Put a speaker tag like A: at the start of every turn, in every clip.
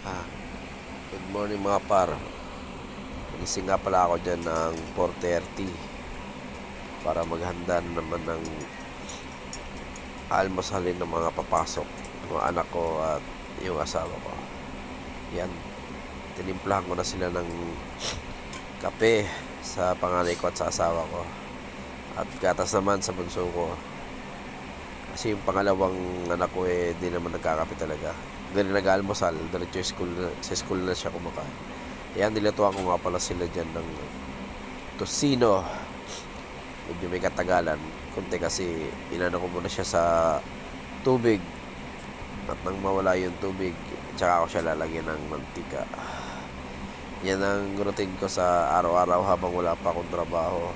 A: Ah, Good morning mga par. Nagising nga pala ako dyan ng 4:30 para maghanda na naman ng almusalin ng mga papasok, mga anak ko at yung asawa ko. Yan, tinimplahan ko na sila ng kape sa panganay ko at sa asawa ko. At gatas naman sa bunso ko. Kasi yung pangalawang anak ko di naman nagkakape talaga. Hindi rin nag-almusal, diretso sa school na siya kumakain. Yan, nilatuan ko nga pala sila dyan ng tosino. Medyo may katagalan kunti kasi inano ko muna siya sa tubig, at nang mawala yung tubig tsaka ako siya lalagyan ng mantika. Yan ang routine ko sa araw-araw habang wala pa akong trabaho.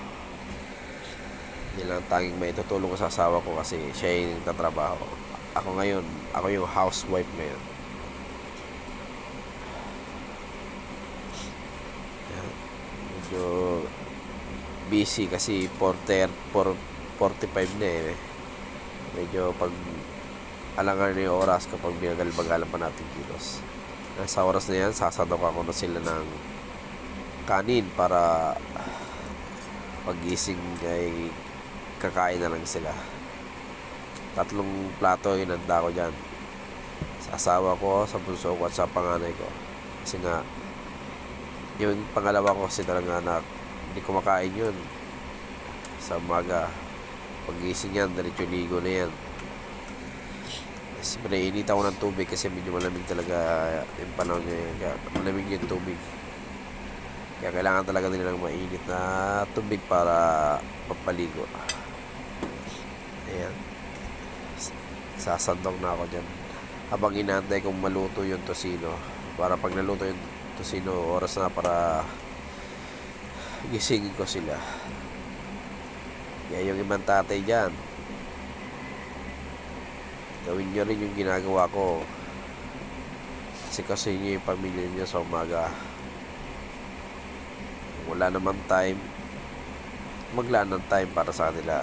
A: Yan lang tanging may tutulong ko sa asawa ko kasi siya yung nagtatrabaho. Ako yung housewife ngayon. Yan. Medyo busy kasi 4:45 na eh. Medyo pag alangan na yung oras kapag binagal-bagalan pa natin kilos. Sa oras na yan, sasadok ako na sila ng kanin para pagising ay kakain na lang sila. 3 plato inanda ko dyan. Sa asawa ko, sa bunso ko at sa panganay ko. Kasi nga, yung pangalawa ko kasi talaga anak, hindi kumakain yun sa umaga. Pagising yan, diretso ligo na yan. Pinainit ako ng tubig kasi medyo malamig talaga yung panahon ngayon. Kaya malamig yung tubig. Kaya kailangan talaga nilang mainit na tubig para papaligo. Ayan. Sasandok na ako dyan. Habang inaantay kong maluto yung tosino. Para pag naluto yung tosino, oras na para gisingin ko sila. Kaya yung ibang tatay dyan, gawin nyo rin yung ginagawa ko. Kasi nyo yung pamilya nyo sa umaga. Wala naman time, maglaan ng time para sa kanila.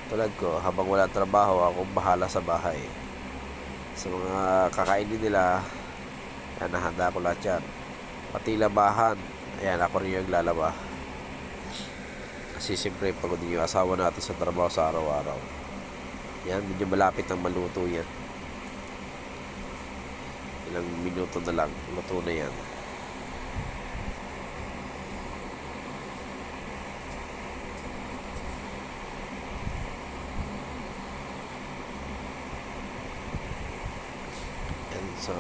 A: Tulad ko, habang wala trabaho, ako bahala sa bahay. Sa mga kakainin nila, yan, nahanda ko lahat yan. Pati labahan, ayan, ako rin yung lalaba. Kasi siyempre pagod yung asawa natin sa trabaho sa araw-araw. Yan, medyo malapit ang maluto yan. Ilang minuto na lang, luto na yan. Yan, sa